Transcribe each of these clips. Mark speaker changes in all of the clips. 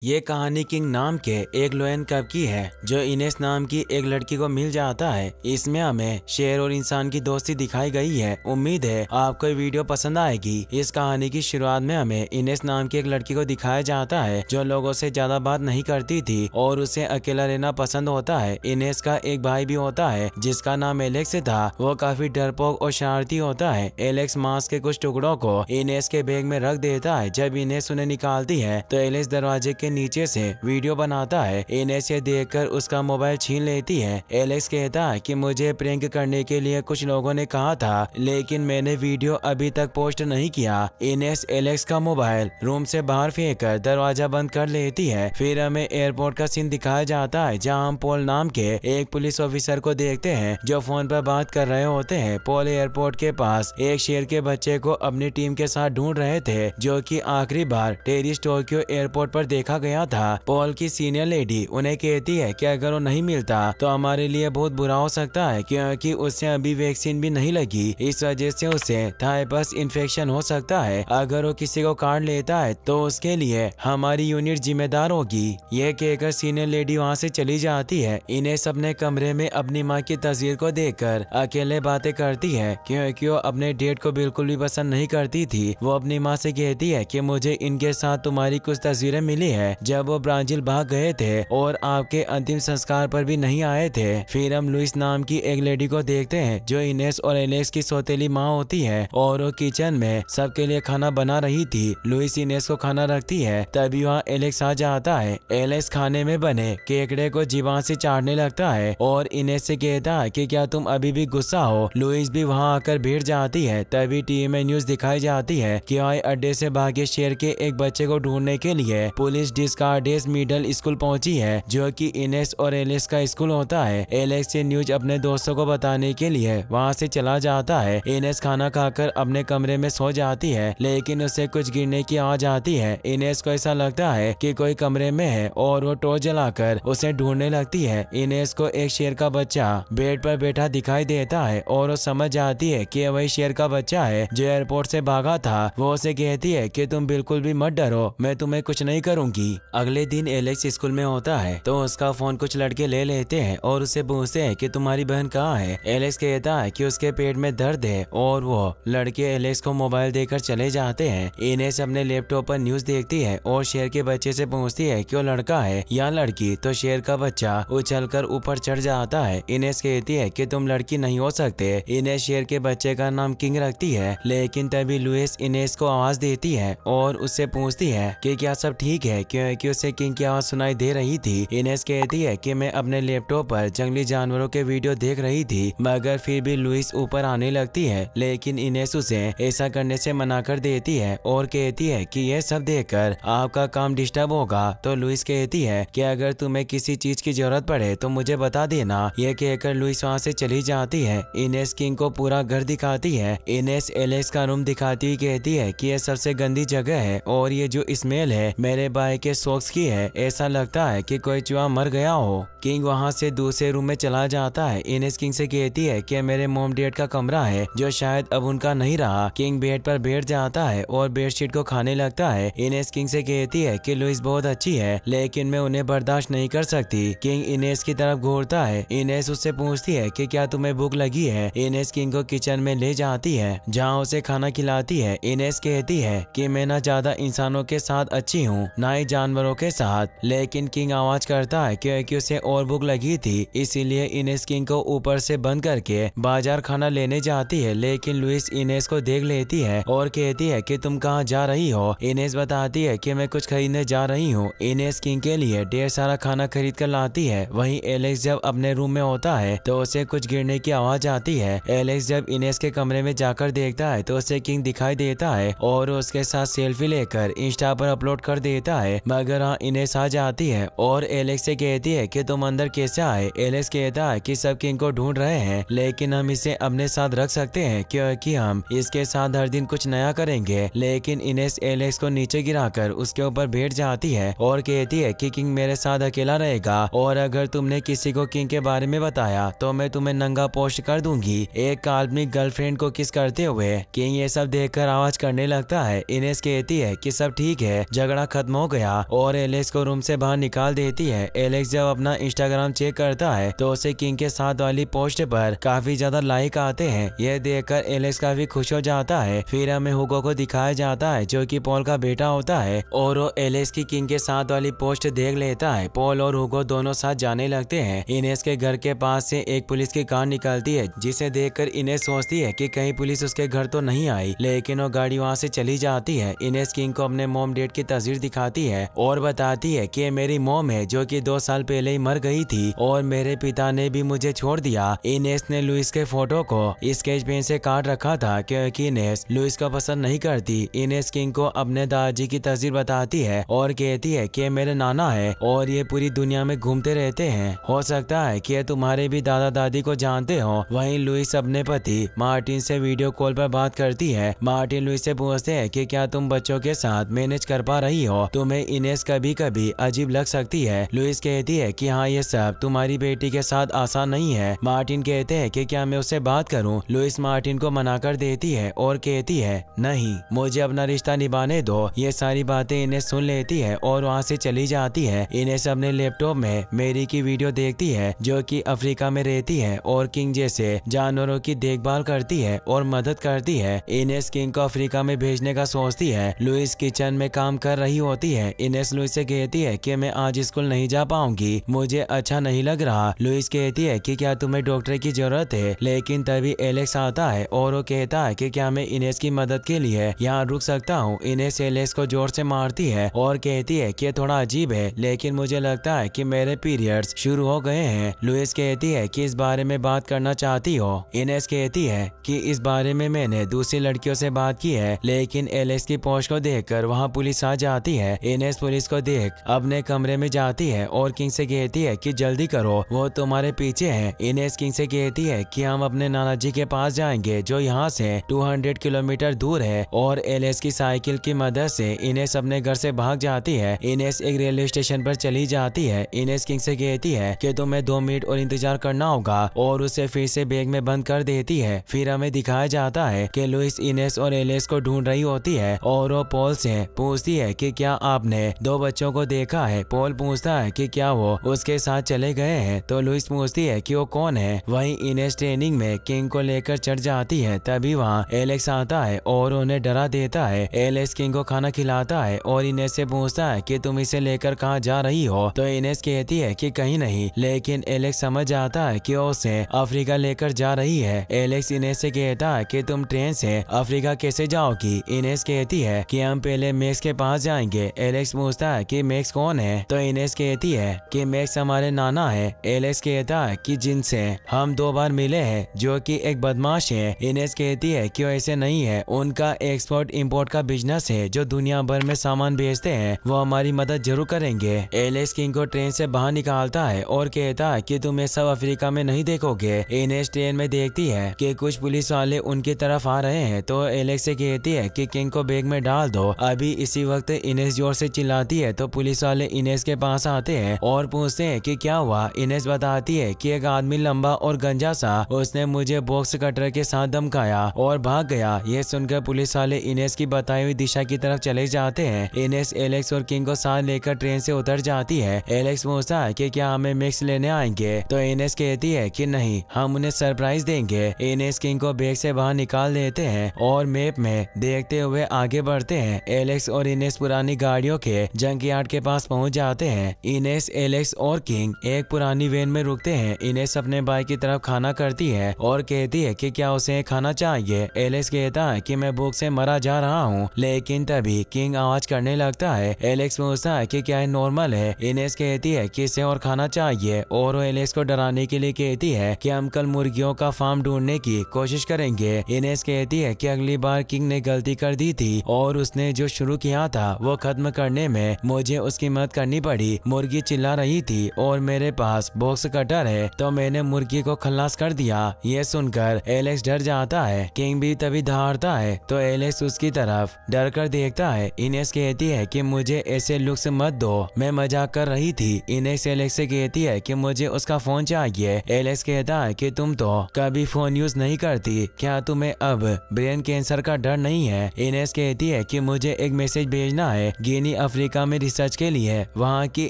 Speaker 1: ये कहानी किंग नाम के एक लोयन कब की है जो इनेस नाम की एक लड़की को मिल जाता है। इसमें हमें शेर और इंसान की दोस्ती दिखाई गई है। उम्मीद है आपको ये वीडियो पसंद आएगी। इस कहानी की शुरुआत में हमें इनेस नाम की एक लड़की को दिखाया जाता है जो लोगों से ज्यादा बात नहीं करती थी और उसे अकेला रहना पसंद होता है। इनेस का एक भाई भी होता है जिसका नाम एलेक्स था। वो काफी डरपोक और शरारती होता है। एलेक्स मांस के कुछ टुकड़ों को इनेस के बैग में रख देता है। जब इनेस उन्हें निकालती है तो एलेक्स दरवाजे के नीचे से वीडियो बनाता है। इनेस ये देखकर उसका मोबाइल छीन लेती है। एलेक्स कहता है कि मुझे प्रैंक करने के लिए कुछ लोगों ने कहा था लेकिन मैंने वीडियो अभी तक पोस्ट नहीं किया। इनेस एलेक्स का मोबाइल रूम से बाहर फेंककर दरवाजा बंद कर लेती है। फिर हमें एयरपोर्ट का सीन दिखाया जाता है जहां हम पॉल नाम के एक पुलिस ऑफिसर को देखते हैं जो फोन पर बात कर रहे होते हैं। पॉल एयरपोर्ट के पास एक शेर के बच्चे को अपनी टीम के साथ ढूंढ रहे थे जो कि आखिरी बार टेरिस टोक्यो एयरपोर्ट पर देखा गया था। पॉल की सीनियर लेडी उन्हें कहती है कि अगर वो नहीं मिलता तो हमारे लिए बहुत बुरा हो सकता है क्योंकि उससे अभी वैक्सीन भी नहीं लगी। इस वजह से उसे थाइपस इन्फेक्शन हो सकता है। अगर वो किसी को काट लेता है तो उसके लिए हमारी यूनिट जिम्मेदार होगी। ये कहकर सीनियर लेडी वहाँ से चली जाती है। इनेस अपने कमरे में अपनी माँ की तस्वीर को देखकर अकेले बातें करती है क्योंकि वो अपने डेट को बिल्कुल भी पसंद नहीं करती थी। वो अपनी माँ से कहती है कि मुझे इनके साथ तुम्हारी कुछ तस्वीरें मिली है जब वो ब्राजील भाग गए थे और आपके अंतिम संस्कार पर भी नहीं आए थे। फिर हम लुइस नाम की एक लेडी को देखते हैं जो इनेस और एलेक्स की सौतेली माँ होती है और वो किचन में सबके लिए खाना बना रही थी। लुइस इनेस को खाना रखती है तभी वहाँ एलेक्स आ जाता है। एलेक्स खाने में बने केकड़े को जीवान से चाटने लगता है और इनेस से कहता है कि क्या तुम अभी भी गुस्सा हो। लुइस भी वहाँ आकर बैठ जाती है। तभी टीवी में न्यूज दिखाई जाती है कि हवाई अड्डे से भागे शेर के एक बच्चे को ढूंढने के लिए पुलिस डिस्कार्डेस मिडल स्कूल पहुंची है जो कि इनेस और एलेक्स का स्कूल होता है। एलेक्स ये न्यूज अपने दोस्तों को बताने के लिए वहां से चला जाता है। इनेस खाना खाकर अपने कमरे में सो जाती है लेकिन उसे कुछ गिरने की आवाज आती है। इनेस को ऐसा लगता है कि कोई कमरे में है और वो टॉर्च जलाकर उसे ढूंढने लगती है। इनेस को एक शेर का बच्चा बेड पर बैठा दिखाई देता है और वो समझ जाती है कि वही शेर का बच्चा है जो एयरपोर्ट से भागा था। वो उसे कहती है कि तुम बिल्कुल भी मत डरो, मैं तुम्हें कुछ नहीं करूंगी। अगले दिन एलेक्स स्कूल में होता है तो उसका फोन कुछ लड़के ले लेते हैं और उससे पूछते हैं कि तुम्हारी बहन कहाँ है। एलेक्स कहता है कि उसके पेट में दर्द है और वो लड़के एलेक्स को मोबाइल देकर चले जाते हैं। इनेस अपने लैपटॉप पर न्यूज देखती है और शेर के बच्चे से पूछती है कि वो लड़का है या लड़की, तो शेर का बच्चा उछलकर ऊपर चढ़ जाता है। इनेस कहती है कि तुम लड़की नहीं हो सकते। इनेस शेर के बच्चे का नाम किंग रखती है लेकिन तभी लुइस इनेस को आवाज देती है और उससे पूछती है कि क्या सब ठीक है क्योंकि उसे किंग की आवाज सुनाई दे रही थी। इनेस कहती है कि मैं अपने लैपटॉप पर जंगली जानवरों के वीडियो देख रही थी मगर फिर भी लुइस ऊपर आने लगती है लेकिन इनेस उसे ऐसा करने से मना कर देती है और कहती है कि यह सब देखकर आपका काम डिस्टर्ब होगा। तो लुइस कहती है कि अगर तुम्हें किसी चीज की जरूरत पड़े तो मुझे बता देना। यह कहकर लुइस वहाँ से चली जाती है। इनेस किंग को पूरा घर दिखाती है। इनेस एलेक्स का रूम दिखाती हुई कहती है कि यह सबसे गंदी जगह है और ये जो स्मेल है मेरे भाई के सॉक्स की है, ऐसा लगता है कि कोई चूहा मर गया हो। किंग वहां से दूसरे रूम में चला जाता है। इनेस किंग से कहती है कि मेरे मॉम डैड का कमरा है जो शायद अब उनका नहीं रहा। किंग बेड पर बैठ जाता है और बेडशीट को खाने लगता है। इनेस किंग से कहती है कि लुइस बहुत अच्छी है लेकिन मैं उन्हें बर्दाश्त नहीं कर सकती। किंग इनेस की तरफ घूरता है। इनेस उससे पूछती है कि क्या तुम्हें भूख लगी है। इनेस किंग को किचन में ले जाती है जहाँ उसे खाना खिलाती है। इनेस कहती है कि मैं ना ज्यादा इंसानों के साथ अच्छी हूँ ना ही जानवरों के साथ, लेकिन किंग आवाज करता है क्योंकि उसे और भूख लगी थी इसीलिए इनेस किंग को ऊपर से बंद करके बाजार खाना लेने जाती है। लेकिन लुइस इनेस को देख लेती है और कहती है कि तुम कहाँ जा रही हो। इनेस बताती है कि मैं कुछ खरीदने जा रही हूँ। इनेस किंग के लिए ढेर सारा खाना खरीद कर लाती है। वहीं एलेक्स जब अपने रूम में होता है तो उसे कुछ गिरने की आवाज आती है। एलेक्स जब इनेस के कमरे में जाकर देखता है तो उसे किंग दिखाई देता है और उसके साथ सेल्फी लेकर इंस्टा पर अपलोड कर देता है मगर हाँ इनेस आ जाती है और एलेक्स से कहती है कि तुम अंदर कैसे आए। एलेक्स कहता है कि सब किंग को ढूंढ रहे हैं लेकिन हम इसे अपने साथ रख सकते हैं क्योंकि हम इसके साथ हर दिन कुछ नया करेंगे। लेकिन इनेस एलेक्स को नीचे गिराकर उसके ऊपर बैठ जाती है और कहती है कि किंग मेरे साथ अकेला रहेगा और अगर तुमने किसी को किंग के बारे में बताया तो मैं तुम्हें नंगा पोस्ट कर दूंगी। एक काल्पनिक गर्लफ्रेंड को किस करते हुए किंग ये सब देखकर आवाज करने लगता है। इनेस कहती है कि सब ठीक है, झगड़ा खत्म हो गया गया और एलेक्स को रूम से बाहर निकाल देती है। एलेक्स जब अपना इंस्टाग्राम चेक करता है तो उसे किंग के साथ वाली पोस्ट पर काफी ज्यादा लाइक आते हैं। यह देखकर एलेक्स काफी खुश हो जाता है। फिर हमें हुगो को दिखाया जाता है जो कि पॉल का बेटा होता है और वो एलेक्स की किंग के साथ वाली पोस्ट देख लेता है। पॉल और हुगो दोनों साथ जाने लगते हैं। इनेस के घर के पास से एक पुलिस की कार निकलती है जिसे देखकर इनेस सोचती है कि कहीं पुलिस उसके घर तो नहीं आई, लेकिन वो गाड़ी वहाँ से चली जाती है। इनेस किंग को अपने मॉम डैड की तस्वीर दिखाती है और बताती है कि मेरी मॉम है जो कि 2 साल पहले ही मर गई थी और मेरे पिता ने भी मुझे छोड़ दिया। इनेस ने लुइस के फोटो को स्केच पेन से काट रखा था क्योंकि इनेस लुइस को पसंद नहीं करती। इनेस किंग को अपने दादाजी की तस्वीर बताती है और कहती है कि मेरे नाना है और ये पूरी दुनिया में घूमते रहते हैं। हो सकता है कि तुम्हारे भी दादा दादी को जानते हो। वहीं लुइस अपने पति मार्टिन से वीडियो कॉल पर बात करती है। मार्टिन लुइस से पूछते हैं कि क्या तुम बच्चों के साथ मैनेज कर पा रही हो? तुम्हें इनेस कभी कभी अजीब लग सकती है। लुइस कहती है कि हाँ, ये सब तुम्हारी बेटी के साथ आसान नहीं है। मार्टिन कहते हैं कि क्या मैं उससे बात करूं? लुइस मार्टिन को मना कर देती है और कहती है नहीं, मुझे अपना रिश्ता निभाने दो। ये सारी बातें इनेस सुन लेती है और वहाँ से चली जाती है। इनेस अपने लैपटॉप में मेरी की वीडियो देखती है जो कि अफ्रीका में रहती है और किंग जैसे जानवरों की देखभाल करती है और मदद करती है। इनेस किंग को अफ्रीका में भेजने का सोचती है। लुइस किचन में काम कर रही होती है। इनेस लुइस से कहती है कि मैं आज स्कूल नहीं जा पाऊंगी, मुझे अच्छा नहीं लग रहा। लुइस कहती है कि क्या तुम्हें डॉक्टर की जरूरत है? लेकिन तभी एलेक्स आता है और वो कहता है कि क्या मैं इनेस की मदद के लिए यहाँ रुक सकता हूँ। इनेस एलेक्स को जोर से मारती है और कहती है कि थोड़ा अजीब है, लेकिन मुझे लगता है कि मेरे पीरियड्स शुरू हो गए हैं। लुइस कहती है कि इस बारे में बात करना चाहती हो? इनेस कहती है कि इस बारे में मैंने दूसरी लड़कियों से बात की है, लेकिन एलेक्स की पोस्ट को देखकर वहाँ पुलिस आ जाती है। इनेस पुलिस को देख अपने कमरे में जाती है और किंग से कहती है कि जल्दी करो, वो तुम्हारे पीछे है। इनेस किंग से कहती है कि हम अपने नाना जी के पास जाएंगे जो यहाँ से 200 किलोमीटर दूर है और एलेक्स की साइकिल की मदद से इनेस अपने घर से भाग जाती है। इनेस एक रेलवे स्टेशन पर चली जाती है। इनेस किंग से कहती है कि तुम्हें 2 मिनट और इंतजार करना होगा और उसे फिर से बैग में बंद कर देती है। फिर हमें दिखाया जाता है कि लुइस इनेस और एलेक्स को ढूंढ रही होती है और वो पॉल से पूछती है कि क्या आपने 2 बच्चों को देखा है? पॉल पूछता है कि क्या वो उसके साथ चले गए हैं, तो लुइस पूछती है कि वो कौन है। वहीं इनेस ट्रेनिंग में किंग को लेकर चढ़ जाती है। तभी वहाँ एलेक्स आता है और उन्हें डरा देता है। एलेक्स किंग को खाना खिलाता है और इनेस से पूछता है कि तुम इसे लेकर कहाँ जा रही हो, तो इनेस कहती है कि कहीं नहीं, लेकिन एलेक्स समझ जाता है कि वो उसे अफ्रीका लेकर जा रही है। एलेक्स इनेस से कहता है कि तुम ट्रेन से अफ्रीका कैसे जाओगी? इनेस कहती है कि हम पहले मैक्स के पास जाएंगे। एलेक्स पूछता है कि मैक्स कौन है, तो इनेस कहती है कि मैक्स हमारे नाना है। एलेक्स कहता है कि जिनसे हम 2 बार मिले हैं, जो कि एक बदमाश है। इनेस कहती है कि वो ऐसे नहीं है, उनका एक्सपोर्ट इंपोर्ट का बिजनेस है जो दुनिया भर में सामान भेजते हैं, वो हमारी मदद जरूर करेंगे। एलेक्स किंग को ट्रेन से बाहर निकालता है और कहता है कि तुम ये सब अफ्रीका में नहीं देखोगे। इनेस ट्रेन में देखती है कि कुछ पुलिस वाले उनकी तरफ आ रहे हैं, तो एलेक्स से कहती है कि किंग को बैग में डाल दो। अभी इसी वक्त इनेस जोर से चिल्लाती है तो पुलिस वाले इनेस के पास आते हैं और पूछते हैं कि क्या हुआ। इनेस बताती है कि एक आदमी लंबा और गंजा सा उसने मुझे बॉक्स कटर के साथ धमकाया और भाग गया। ये सुनकर पुलिस वाले इनेस की बताई हुई दिशा की तरफ चले जाते हैं। इनेस एलेक्स और किंग को साथ लेकर ट्रेन से उतर जाती है। एलेक्स पूछता है कि क्या हमें मैक्स लेने आएंगे, तो इनेस कहती है कि नहीं, हम उन्हें सरप्राइज देंगे। इनेस किंग को बैग से बाहर निकाल देते हैं और मैप में देखते हुए आगे बढ़ते हैं। एलेक्स और इनेस पुरानी गाड़ियों के जंकयार्ड के पास पहुंच जाते हैं। इनेस, एलेक्स और किंग एक पुरानी वैन में रुकते हैं। इनेस अपने भाई की तरफ खाना करती है और कहती है कि क्या उसे खाना चाहिए। एलेक्स कहता है कि मैं भूख से मरा जा रहा हूँ, लेकिन तभी किंग आवाज करने लगता है। एलेक्स पूछता है कि क्या नॉर्मल है। इनेस कहती है कि इसे और खाना चाहिए और वो एलेक्स को डराने के लिए कहती है कि हम कल मुर्गियों का फार्म ढूंढने की कोशिश करेंगे। इनेस कहती है कि अगली बार किंग ने गलती कर दी थी और उसने जो शुरू किया था वो खत्म करने में मुझे उसकी मदद करनी पड़ी। मुर्गी चिल्ला रही थी और मेरे पास बॉक्स कटर है, तो मैंने मुर्गी को खल्लास कर दिया। ये सुनकर एलेक्स डर जाता है। किंग भी तभी दहाड़ता है तो एलेक्स उसकी तरफ डर कर देखता है। इनेस कहती है कि मुझे ऐसे लुक्स मत दो, मैं मजाक कर रही थी। इनेस एलेक्स से कहती है कि मुझे उसका फोन चाहिए। एलेक्स कहता है कि तुम तो कभी फोन यूज नहीं करती, क्या तुम्हें अब ब्रेन कैंसर का डर नहीं है? इनेस कहती है कि मुझे एक मैसेज भेजना है, गिनी अफ्रीका में रिसर्च के लिए वहाँ की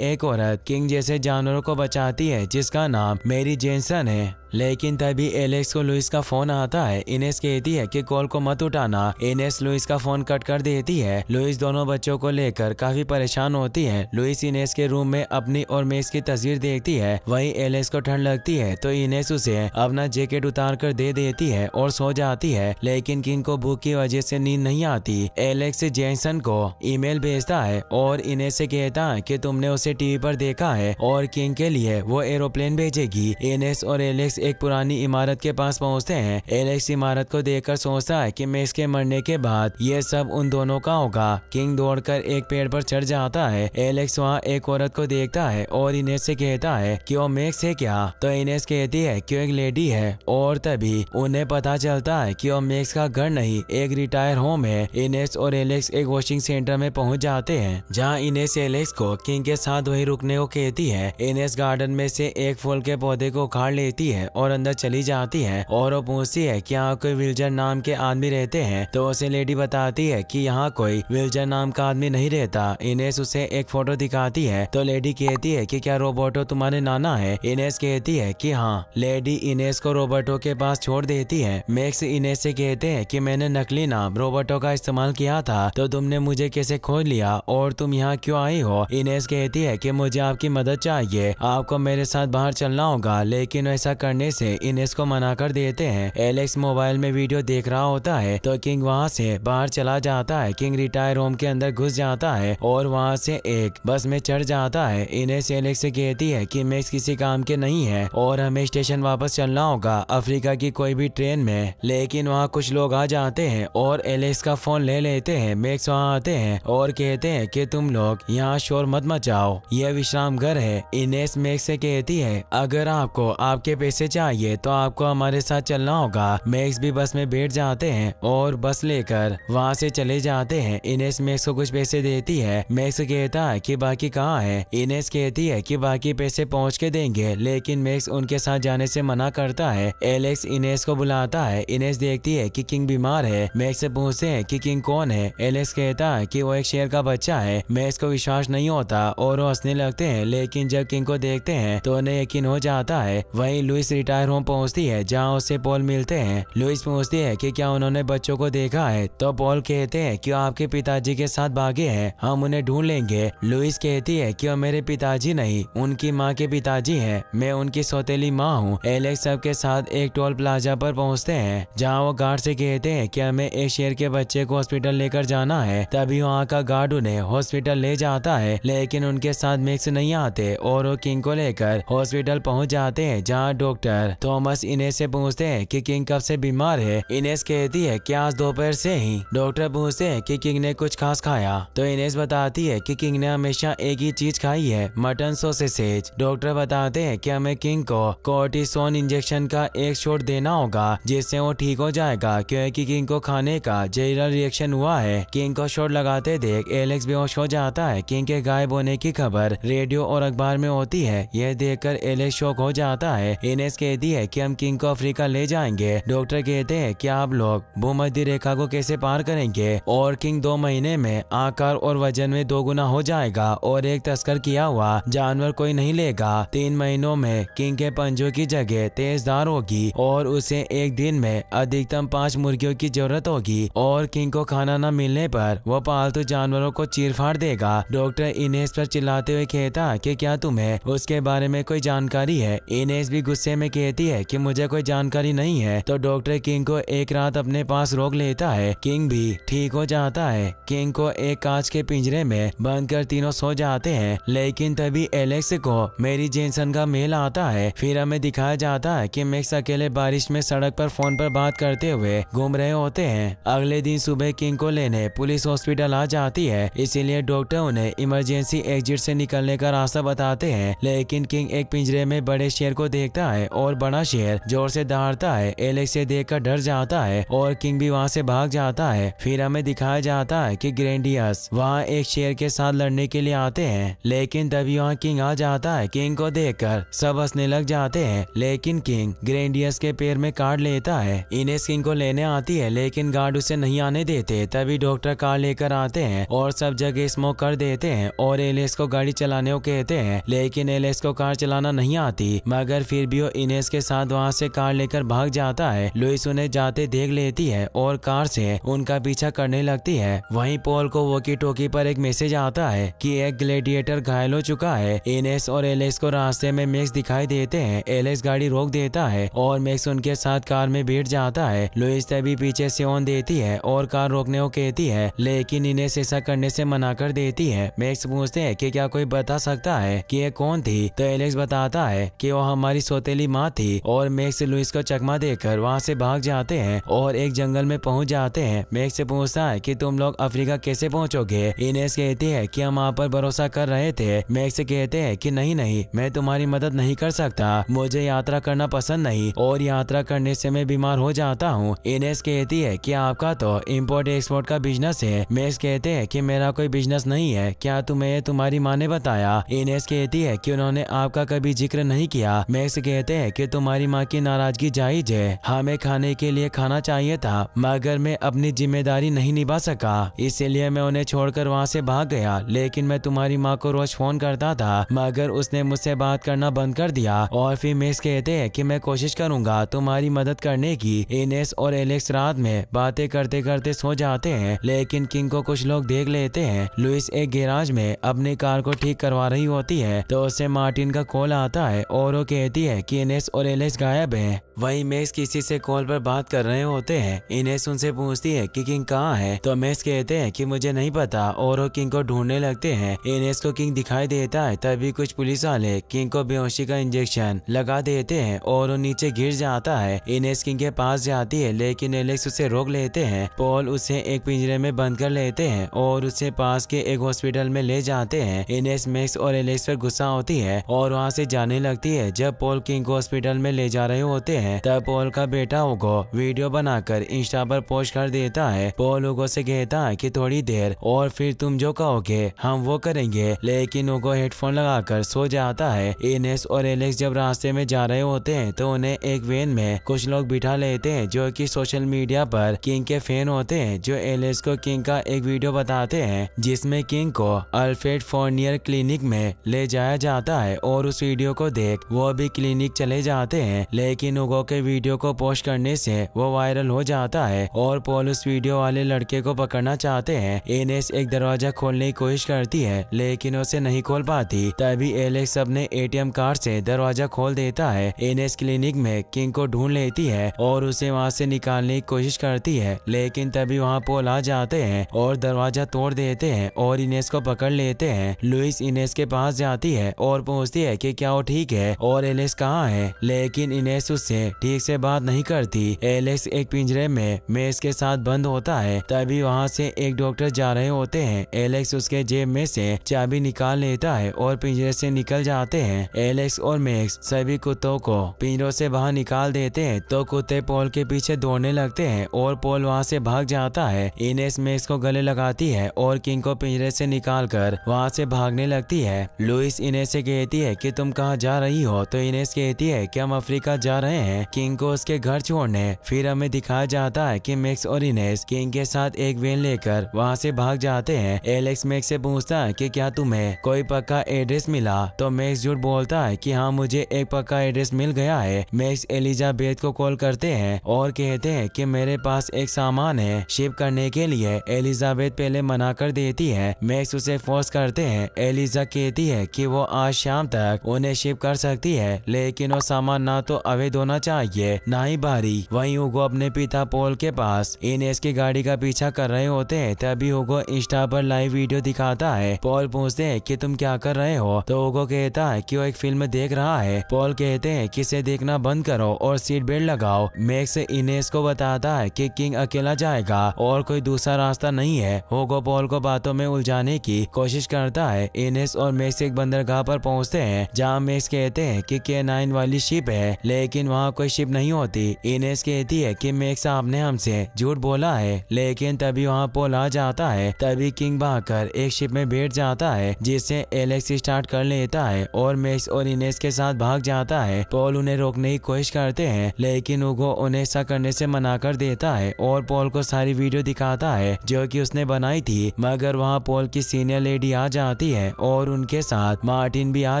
Speaker 1: एक औरत किंग जैसे जानवरों को बचाती है जिसका नाम मेरी जेनसन है। लेकिन तभी एलेक्स को लुइस का फोन आता है। इनेस कहती है कि कॉल को मत उठाना। इनेस लुइस का फोन कट कर देती है। लुइस दोनों बच्चों को लेकर काफी परेशान होती है। लुइस इनेस के रूम में अपनी और मैक्स की तस्वीर देखती है। वहीं एलेक्स को ठंड लगती है तो इनेस उसे अपना जैकेट उतार कर दे देती है और सो जाती है। लेकिन किंग को भूख की वजह से नींद नहीं आती। एलेक्स जेसन को ईमेल भेजता है और इनेस से कहता है कि तुमने उसे टीवी पर देखा है और किंग के लिए वो एरोप्लेन भेजेगी। इनेस और एलेक्स एक पुरानी इमारत के पास पहुंचते हैं। एलेक्स इमारत को देखकर सोचता है कि मैक्स के मरने के बाद ये सब उन दोनों का होगा। किंग दौड़कर एक पेड़ पर चढ़ जाता है। एलेक्स वहाँ एक औरत को देखता है और इनेस से कहता है कि वो मैक्स है क्या। तो इनेस कहती है कि वो एक लेडी है और तभी उन्हें पता चलता है कि वो मैक्स का घर नहीं एक रिटायर होम है। इनेस और एलेक्स एक वॉशिंग सेंटर में पहुंच जाते हैं जहाँ इनेस एलेक्स को किंग के साथ वही रुकने को कहती है। इनेस गार्डन में से एक फूल के पौधे को उखाड़ लेती है और अंदर चली जाती है और वो पूछती है कि यहाँ कोई विल्जर नाम के आदमी रहते हैं। तो उसे लेडी बताती है कि यहाँ कोई विल्जर नाम का आदमी नहीं रहता। इनेस उसे एक फोटो दिखाती है तो लेडी कहती है कि क्या रोबोटो तुम्हारे नाना है। इनेस कहती है कि हाँ। लेडी इनेस को रोबोटो के पास छोड़ देती है। मैक्स इनेस से कहते हैं कि मैंने नकली नाम रोबोटो का इस्तेमाल किया था तो तुमने मुझे कैसे खोज लिया और तुम यहाँ क्यों आई हो। इनेस कहती है कि मुझे आपकी मदद चाहिए, आपको मेरे साथ बाहर चलना होगा। लेकिन ऐसा करने से इनेस को मना कर देते हैं। एलेक्स मोबाइल में वीडियो देख रहा होता है तो किंग वहाँ से बाहर चला जाता है। किंग रिटायर होम के अंदर घुस जाता है और वहाँ से एक बस में चढ़ जाता है। इनेस एलेक्स से कहती है कि मैक्स किसी काम के नहीं है और हमें स्टेशन वापस चलना होगा अफ्रीका की कोई भी ट्रेन में। लेकिन वहाँ कुछ लोग आ जाते हैं और एलेक्स का फोन ले लेते हैं। मैक्स वहाँ आते हैं और कहते हैं कि तुम लोग यहाँ शोर मत मचाओ, यह विश्राम घर है। इनेस मैक्स से कहती है अगर आपको आपके पैसे चाहिए तो आपको हमारे साथ चलना होगा। मैक्स भी बस में बैठ जाते हैं और बस लेकर वहाँ से चले जाते हैं। इनेस मैक्स को कुछ पैसे देती है। मैक्स कहता है कि बाकी कहाँ है। इनेस कहती है कि बाकी पैसे पहुँच के देंगे लेकिन मैक्स उनके साथ जाने से मना करता है। एलेक्स इनेस को बुलाता है। इनेस देखती है कि किंग बीमार है। मैक्स से पूछते हैं कि किंग कौन है। एलेक्स कहता है कि वो एक शेर का बच्चा है। मैक्स को विश्वास नहीं होता और वो हंसने लगते हैं। लेकिन जब किंग को देखते हैं तो उन्हें यकीन हो जाता है। वहीं लुइस रिटायर होम पहुंचती है जहां उससे पॉल मिलते हैं। लुइस पूछती है कि क्या उन्होंने बच्चों को देखा है तो पॉल कहते हैं कि आपके पिताजी के साथ भागे हैं, हम उन्हें ढूंढ लेंगे। लुइस कहती है कि वो मेरे पिताजी नहीं उनकी माँ के पिताजी हैं, मैं उनकी सौतेली माँ हूँ। एलेक्स सबके साथ एक टोल प्लाजा पर पहुँचते हैं जहाँ वो गार्ड से कहते हैं कि हमें एक शेर के बच्चे को हॉस्पिटल लेकर जाना है। तभी वहाँ का गार्ड उन्हें हॉस्पिटल ले जाता है लेकिन उनके साथ मैक्स नहीं आते और वो किंग को लेकर हॉस्पिटल पहुँच जाते हैं जहाँ डॉक्टर थॉमस इनेस से पूछते हैं कि किंग कब से बीमार है। इनेस कहती है कि आज दोपहर से ही। डॉक्टर पूछते हैं कि किंग ने कुछ खास खाया तो इनेस बताती है कि किंग ने हमेशा एक ही चीज खाई है, मटन सॉसेज। डॉक्टर बताते हैं कि हमें किंग को कोर्टिसोन इंजेक्शन का एक शॉट देना होगा जिससे वो ठीक हो जाएगा क्योंकि किंग को खाने का जहरीला रिएक्शन हुआ है। किंग को शॉट लगाते देख एलेक्स बेहोश हो जाता है। किंग के गायब होने की खबर रेडियो और अखबार में होती है। यह देखकर एलेक्स शॉक हो जाता है। इनेस कहती है कि हम किंग को अफ्रीका ले जाएंगे। डॉक्टर कहते हैं कि आप लोग भूमध्य रेखा को कैसे पार करेंगे और किंग 2 महीने में आकार और वजन में 2 गुना हो जाएगा और एक तस्कर किया हुआ जानवर कोई नहीं लेगा। 3 महीनों में किंग के पंजों की जगह तेजधार होगी और उसे एक दिन में अधिकतम 5 मुर्गियों की जरूरत होगी और किंग को खाना न मिलने पर वो पालतू जानवरों को चीर फाड़ देगा। डॉक्टर इनेस पर चिल्लाते हुए कहता है कि क्या तुम्हें उसके बारे में कोई जानकारी है। इनेस भी गुस्से में कहती है कि मुझे कोई जानकारी नहीं है। तो डॉक्टर किंग को एक रात अपने पास रोक लेता है। किंग भी ठीक हो जाता है। किंग को एक कांच के पिंजरे में बंद कर तीनों सो जाते हैं। लेकिन तभी एलेक्स को मेरी जेनसन का मेल आता है। फिर हमें दिखाया जाता है कि मैक्स अकेले बारिश में सड़क पर फोन पर बात करते हुए घूम रहे होते हैं। अगले दिन सुबह किंग को लेने पुलिस हॉस्पिटल आ जाती है, इसीलिए डॉक्टर उन्हें इमरजेंसी एग्जिट से निकलने का रास्ता बताते हैं। लेकिन किंग एक पिंजरे में बड़े शेर को देखता है और बड़ा शेर जोर से दहाड़ता है। एलेक्स से देखकर डर जाता है और किंग भी वहाँ से भाग जाता है। फिर हमें दिखाया जाता है कि ग्रैंडियस वहाँ एक शेर के साथ लड़ने के लिए आते हैं। लेकिन तभी वहाँ किंग आ जाता है। किंग को देखकर सब हंसने लग जाते हैं लेकिन किंग ग्रैंडियस के पैर में काट लेता है। इनेस किंग को लेने आती है लेकिन गार्ड उसे नहीं आने देते। तभी डॉक्टर कार लेकर आते हैं और सब सब जगह स्मोक कर देते हैं और एलेक्स को गाड़ी चलाने को कहते हैं, लेकिन एलेक्स को कार चलाना नहीं आती, मगर फिर भी वो इनेस के साथ वहाँ से कार लेकर भाग जाता है। लुइस उन्हें जाते देख लेती है और कार से उनका पीछा करने लगती है। वहीं पॉल को वॉकी टॉकी पर एक मैसेज आता है कि एक ग्लैडिएटर घायल हो चुका है। इनेस और एलेक्स को रास्ते में मैक्स दिखाई देते हैं। एलेक्स गाड़ी रोक देता है और मैक्स उनके साथ कार में बैठ जाता है। लुइस तभी पीछे से ऑन देती है और कार रोकने को कहती है, लेकिन इनेस ऐसा करने से मना कर देती है। मैक्स पूछते हैं कि क्या कोई बता सकता है कि ये कौन थी, तो एलेक्स बताता है कि वो हमारी सौतेली माँ थी। और मैक्स लुइस को चकमा देकर वहाँ से भाग जाते हैं और एक जंगल में पहुँच जाते हैं। मैक्स से पूछता है कि तुम लोग अफ्रीका कैसे पहुँचोगे। इनेस कहती है कि हम आप पर भरोसा कर रहे थे। मैक्स कहते हैं कि नहीं, मैं तुम्हारी मदद नहीं कर सकता, मुझे यात्रा करना पसंद नहीं और यात्रा करने से मैं बीमार हो जाता हूँ। इनेस कहती है कि आपका तो इम्पोर्ट एक्सपोर्ट का बिजनेस है। मैक्स कहते हैं कि मेरा कोई बिजनेस नहीं है, क्या तुम्हें तुम्हारी माँ ने बताया। इनेस कहती है कि उन्होंने आपका कभी जिक्र नहीं किया। मैक्स कहते हैं कि तुम्हारी माँ की नाराजगी जायज है, हमें खाने के लिए खाना चाहिए था, मगर मैं अपनी जिम्मेदारी नहीं निभा सका, इसलिए मैं उन्हें छोड़कर वहाँ से भाग गया। लेकिन मैं तुम्हारी माँ को रोज फोन करता था, मगर उसने मुझसे बात करना बंद कर दिया। और फिर मैक्स कहते हैं कि मैं कोशिश करूंगा तुम्हारी मदद करने की। इनेस और एलेक्स रात में बातें करते करते सो जाते हैं, लेकिन किंग को कुछ लोग देख लेते हैं। लुइस एक गैराज में अपनी कार को ठीक करवा रही होती है, तो उसे मार्टिन का कॉल आता है और वो कहती है कि इनेस और एलेक्स गायब हैं। वहीं मैक्स किसी से कॉल पर बात कर रहे होते हैं। इनेस उनसे पूछती है कि किंग कहाँ है, तो मैक्स कहते हैं कि मुझे नहीं पता और वो किंग को ढूंढने लगते हैं। इनेस को किंग दिखाई देता है, तभी कुछ पुलिस वाले किंग को बेहोशी का इंजेक्शन लगा देते हैं और वो नीचे गिर जाता है। इनेस किंग के पास जाती है, लेकिन एलेक्स उसे रोक लेते हैं। पॉल उसे एक पिंजरे में बंद कर लेते हैं और उसे पास के एक हॉस्पिटल में ले जाते हैं। इनेस मैक्स और एलेक्स पर गुस्सा होती है और वहाँ से जाने लगती है। जब पॉल किंग को हॉस्पिटल में ले जा रहे होते हैं, तब पॉल का बेटा हुगो वीडियो बनाकर इंस्टा पर पोस्ट कर देता है। पॉल हुगो से कहता है कि थोड़ी देर और फिर तुम जो कहोगे हम वो करेंगे, लेकिन हुगो हेडफोन लगाकर सो जाता है। इनेस और एलेक्स जब रास्ते में जा रहे होते हैं, तो उन्हें एक वैन में कुछ लोग बिठा लेते हैं जो कि सोशल मीडिया पर किंग के फैन होते हैं, जो एलेक्स को किंग का एक वीडियो बताते हैं जिसमें किंग को अल्फ्रेड फोर्नियर क्लिनिक में ले जाया जाता है। और उस वीडियो को देख वो भी क्लिनिक चले जाते हैं, लेकिन हुगो के वीडियो को पोस्ट करने से वो वायरल हो जाता है और पॉल उस वीडियो वाले लड़के को पकड़ना चाहते हैं। इनेस एक दरवाजा खोलने की कोशिश करती है, लेकिन उसे नहीं खोल पाती। तभी एलेक्स अपने एटीएम कार्ड से दरवाजा खोल देता है। इनेस क्लिनिक में किंग को ढूंढ लेती है और उसे वहाँ से निकालने की कोशिश करती है, लेकिन तभी वहाँ पॉल आ जाते हैं और दरवाजा तोड़ देते हैं और इनेस को पकड़ लेते हैं। लुइस इनेस के पास जाती है और पूछती है कि क्या वो ठीक है और एलेक्स कहाँ है, लेकिन इनेस उससे ठीक से बात नहीं करती। एलेक्स एक पिंजरे में मैक्स के साथ बंद होता है। तभी वहाँ से एक डॉक्टर जा रहे होते हैं। एलेक्स उसके जेब में से चाबी निकाल लेता है और पिंजरे से निकल जाते हैं। एलेक्स और मैक्स सभी कुत्तों को पिंजरों से बाहर निकाल देते हैं, तो कुत्ते पॉल के पीछे दौड़ने लगते हैं और पॉल वहाँ से भाग जाता है। इनेस मैक्स को गले लगाती है और किंग को पिंजरे से निकाल कर वहाँ से भागने लगती है। लुइस इनेस से कहती है कि तुम कहाँ जा रही हो, तो इनेस कहती है कि हम अफ्रीका जा रहे हैं किंग को उसके घर छोड़ने। फिर हमें दिखाया जाता है कि मैक्स और इनेस किंग के साथ एक वैन लेकर वहाँ से भाग जाते हैं। एलेक्स मैक्स से पूछता है कि क्या तुम्हें कोई पक्का एड्रेस मिला, तो मैक्स झूठ बोलता है कि हाँ मुझे एक पक्का एड्रेस मिल गया है। मैक्स एलिजाबेथ को कॉल करते हैं और कहते हैं कि मेरे पास एक सामान है शिप करने के लिए। एलिजाबेथ पहले मना कर देती है। मैक्स उसे फोर्स करते हैं। एलिजा कहती है कि वो आज शाम तक उन्हें शिप कर सकती है, लेकिन वो सामान ना तो अवैध होना चाहिए ना ही भारी। वहीं हुगो अपने पिता पॉल के पास इनेस की गाड़ी का पीछा कर रहे होते हैं। तभी हुगो इंस्टा पर लाइव वीडियो दिखाता है। पॉल पूछते हैं कि तुम क्या कर रहे हो, तो हुगो कहता है कि वो एक फिल्म देख रहा है। पॉल कहते हैं कि इसे देखना बंद करो और सीट बेल्ट लगाओ। मैक्स इनेस को बताता है कि किंग अकेला जाएगा और कोई दूसरा रास्ता नहीं है। हुगो पॉल को बातों में उलझाने की कोशिश करता है। इनेस और मैक्स एक बंदरगाह पर पहुंचते हैं, जहां मैक्स कहते हैं कि K9 वाली शिप है, लेकिन वहां कोई शिप नहीं होती। इनेस कहती है कि मैक्स आपने हमसे झूठ बोला है, लेकिन तभी वहां पॉल आ जाता है। तभी किंग भागकर एक शिप में बैठ जाता है, जिससे एलेक्स स्टार्ट कर लेता है और मैक्स और इनेस के साथ भाग जाता है। पॉल उन्हें रोकने की कोशिश करते हैं, लेकिन हुगो उन्हें ऐसा करने से मना कर देता है और पॉल को सारी वीडियो दिखाता है जो कि उसने बनाई थी। मगर वहाँ पोल की सीनियर लेडी आ जाती है और उनके साथ मार्टिन भी आ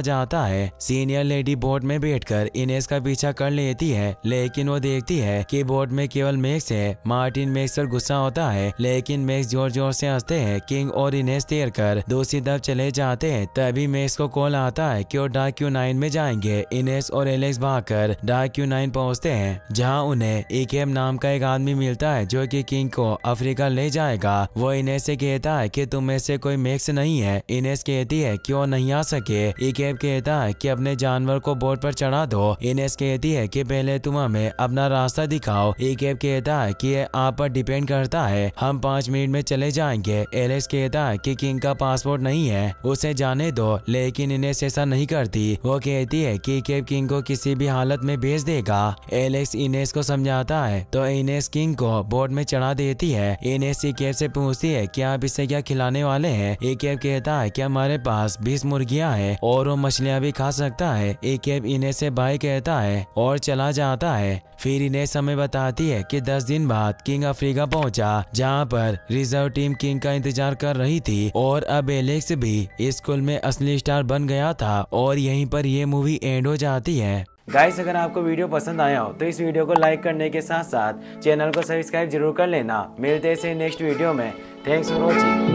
Speaker 1: जाता है। सीनियर लेडी बोट में बैठकर इनेस का पीछा कर लेती है, लेकिन वो देखती है कि बोट में केवल मैक्स है। मार्टिन मैक्स पर गुस्सा होता है, लेकिन मैक्स जोर जोर से हंसते हैं। किंग और इनेस तैर कर दूसरी तरफ चले जाते हैं। तभी मैक्स को कॉल आता है कि वो डार्क क्यू9 में जाएंगे। इनेस और एलेक्स भागकर डार्क क्यू9 पहुंचते हैं, जहां उन्हें इकेम नाम का एक आदमी मिलता है जो कि किंग को अफ्रीका ले जाएगा। वो इनेस से कहता है कि तुम में से कोई मैक्स नहीं है। इनेस कहती है कि वो नहीं आ सके। इकेम कहता है कि अपने जानवर को बोट पर चढ़ा दो। इनेस कहती है कि पहले तुम हमें अपना रास्ता दिखाओ। इकेम कहता है कि ये आप पर डिपेंड करता है, हम 5 मिनट में चले जाएंगे। एलेक्स कहता है कि किंग का पासपोर्ट नहीं है, उसे जाने दो, लेकिन इनेस ऐसा नहीं करती। वो कहती है कि इकेम किंग को किसी भी हालत में भेज देगा। एलेक्स इनेस को समझाता है तो इनेस किंग को बोट में चढ़ा देती है। इनेस इकेम से पूछती है कि आप इसे क्या खिलाने वाले हैं। इकेम कहता है कि हमारे पास 20 मुर्गियां हैं और वो मछलियां भी खा सकता है। इकेम इनेस से बाय कहता है और चला जाता है। फिर इनेस हमें बताती है कि 10 दिन बाद किंग अफ्रीका पहुंचा, जहां पर रिजर्व टीम किंग का इंतजार कर रही थी और अब एलेक्स भी स्कूल में असली स्टार बन गया था। और यहीं पर ये मूवी एंड हो जाती है। गाइस, अगर आपको वीडियो पसंद आया हो तो इस वीडियो को लाइक करने के साथ साथ चैनल को सब्सक्राइब जरूर कर लेना। मिलते हैं नेक्स्ट वीडियो में। Thanks for watching.